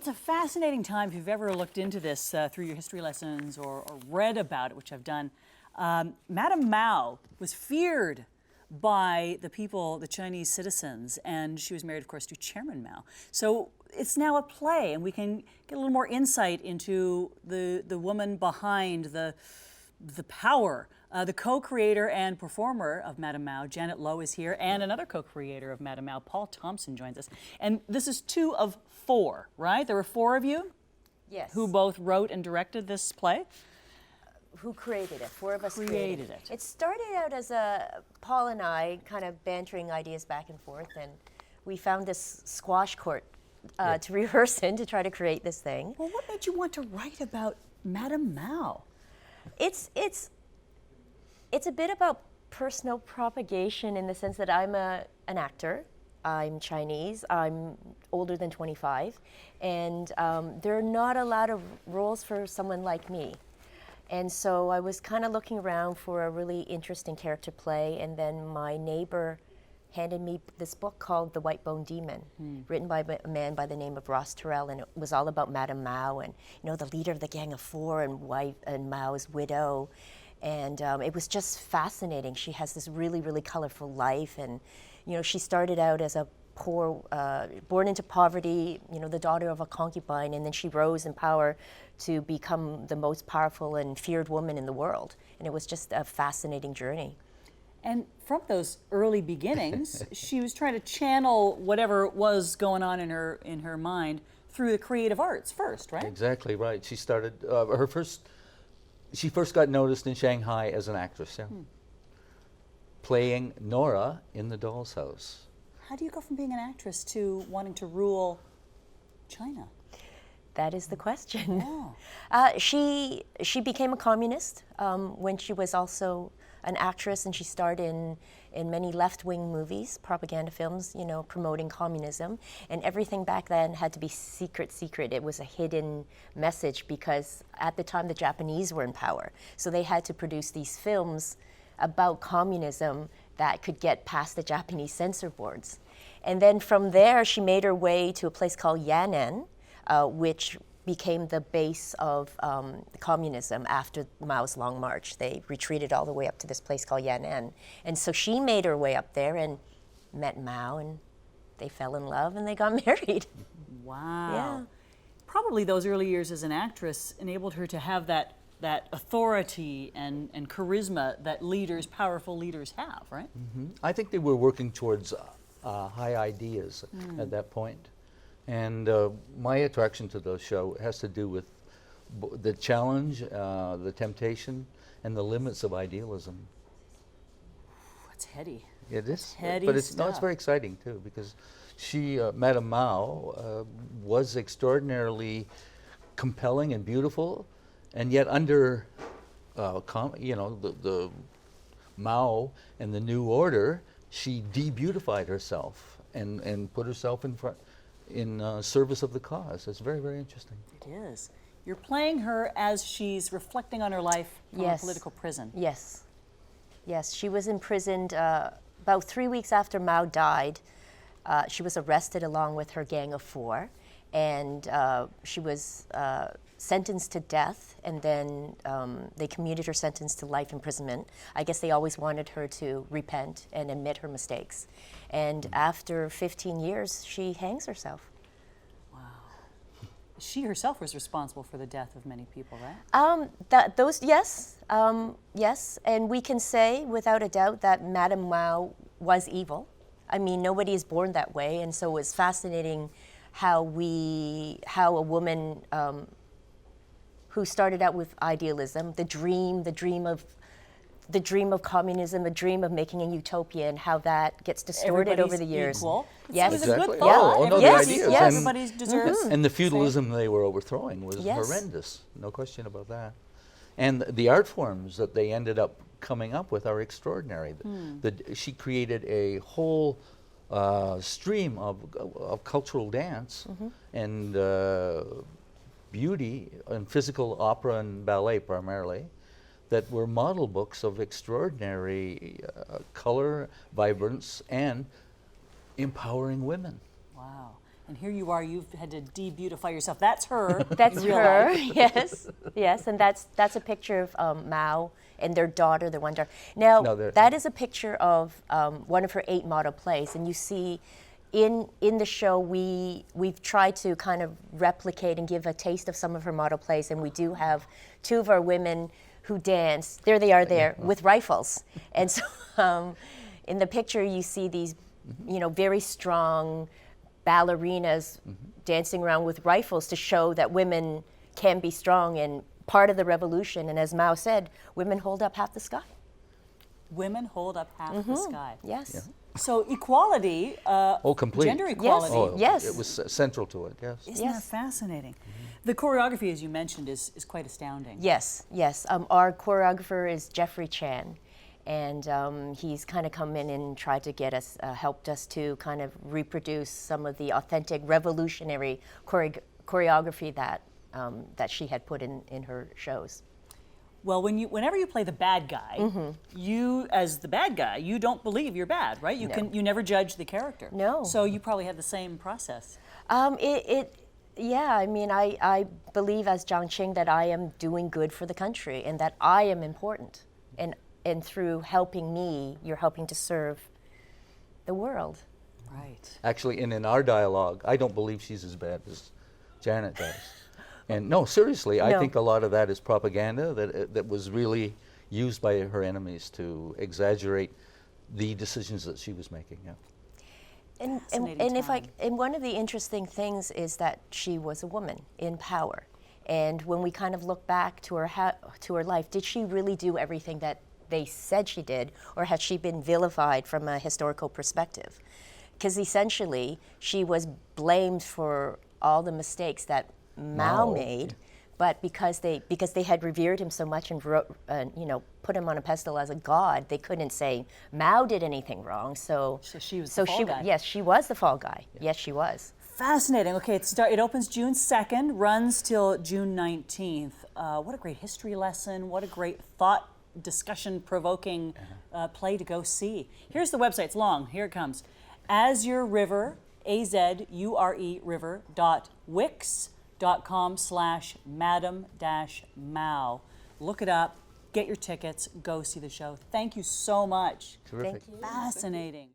it's a fascinating time if you've ever looked into this through your history lessons or read about it, which I've done. Madam Mao was feared by the people, the Chinese citizens, and she was married, of course, to Chairman Mao. So it's now a play, and we can get a little more insight into the woman behind the power. The co-creator and performer of Madam Mao, Janet Lowe, is here, and another co-creator of Madam Mao, Paul Thompson, joins us. And this is 2 of 4, right? There were 4 of you? Yes. Who both wrote and directed this play? Who created it? 4 of us created it. It started out as Paul and I kind of bantering ideas back and forth, and we found this squash court to rehearse in to try to create this thing. Well, what made you want to write about Madam Mao? It's a bit about personal propagation in the sense that I'm an actor. I'm Chinese. I'm older than 25, and there are not a lot of roles for someone like me. And so I was kind of looking around for a really interesting character play, and then my neighbor handed me this book called The White Bone Demon, written by a man by the name of Ross Terrell, and it was all about Madam Mao and, you know, the leader of the Gang of Four and Mao's widow. And it was just fascinating. She has this really, really colorful life, and, you know, she started out as a poor, born into poverty, you know, the daughter of a concubine, and then she rose in power to become the most powerful and feared woman in the world. And it was just a fascinating journey. And from those early beginnings, she was trying to channel whatever was going on in her mind through the creative arts first, right? Exactly right. She started she first got noticed in Shanghai as an actress, playing Nora in The Doll's House. How do you go from being an actress to wanting to rule China? That is the question. Yeah. She became a communist when she was also an actress, and she starred in many left-wing movies, propaganda films, you know, promoting communism. And everything back then had to be secret. It was a hidden message because at the time the Japanese were in power. So they had to produce these films about communism that could get past the Japanese censor boards. And then from there, she made her way to a place called Yan'an, which became the base of communism after Mao's Long March. They retreated all the way up to this place called Yan'an. And so she made her way up there and met Mao, and they fell in love and they got married. Wow. Yeah. Probably those early years as an actress enabled her to have that authority and charisma that powerful leaders have, right? I think they were working towards high ideas at that point. And my attraction to the show has to do with the challenge, the temptation, and the limits of idealism. That's heady. It is, That's heady but it's stuff. very exciting too, because she, Madam Mao, was extraordinarily compelling and beautiful, and yet under, you know, the Mao and the New Order, she de-beautified herself and put herself in service of the cause. It's very, very interesting. It is. You're playing her as she's reflecting on her life from a political prison. Yes. Yes, she was imprisoned about 3 weeks after Mao died. She was arrested along with her Gang of Four, and she was sentenced to death, and then they commuted her sentence to life imprisonment. I guess they always wanted her to repent and admit her mistakes. And after 15 years, she hangs herself. Wow. She herself was responsible for the death of many people, right? Yes, and we can say without a doubt that Madam Mao was evil. I mean, nobody is born that way, and so it's fascinating how a woman who started out with idealism, the dream of communism, the dream of making a utopia, and how that gets distorted over the years. Equal. Yes, It was a good Exactly. thought. Oh, no, the Everybody's ideas. equal. And- Everybody deserves. And the feudalism they were overthrowing was Yes. horrendous, no question about that. And the art forms that they ended up coming up with are extraordinary. She created a whole stream of cultural dance and beauty and physical opera and ballet primarily, that were model books of extraordinary color, vibrance, and empowering women. Wow. And here you are, you've had to de-beautify yourself. That's her. That's in real her. life. Yes, yes, and that's a picture of Mao and their daughter, their one daughter. Now that is a picture of one of her 8 model plays, and you see. In the show, we've tried to kind of replicate and give a taste of some of her model plays, and we do have 2 of our women who dance. There they are there with rifles, and so in the picture you see these, very strong ballerinas dancing around with rifles to show that women can be strong and part of the revolution. And as Mao said, women hold up half the sky. Women hold up half the sky. Yes. Yeah. So equality, complete. gender equality. Oh, Yes. It was central to it, yes. Isn't that fascinating? The choreography, as you mentioned, is quite astounding. Yes, yes. Our choreographer is Jeffrey Chan, and he's kind of come in and tried to get us, helped us to kind of reproduce some of the authentic revolutionary choreography that she had put in her shows. Well, whenever you play the bad guy, you, as the bad guy, you don't believe you're bad, right? You never judge the character. No. So you probably had the same process. Yeah, I mean, I believe as Zhang Qing that I am doing good for the country and that I am important. And through helping me, you're helping to serve the world. Right. Actually, in our dialogue, I don't believe she's as bad as Janet does. And no, seriously, I think a lot of that is propaganda that was really used by her enemies to exaggerate the decisions that she was making. Yeah. And one of the interesting things is that she was a woman in power. And when we kind of look back to her life, did she really do everything that they said she did, or had she been vilified from a historical perspective? Because essentially, she was blamed for all the mistakes that Mao made, but because they had revered him so much and put him on a pedestal as a god, they couldn't say Mao did anything wrong. So she was the fall guy. Yes, she was the fall guy. Yeah. Yes, she was. Fascinating. Okay, it opens June 2nd, runs till June 19th. What a great history lesson. What a great thought discussion-provoking play to go see. Here's the website. It's long. Here it comes. Azure River, AZURE River.wix.com/Madam-Mao. Look it up, get your tickets, go see the show. Thank you so much. Terrific. Thank you. Fascinating.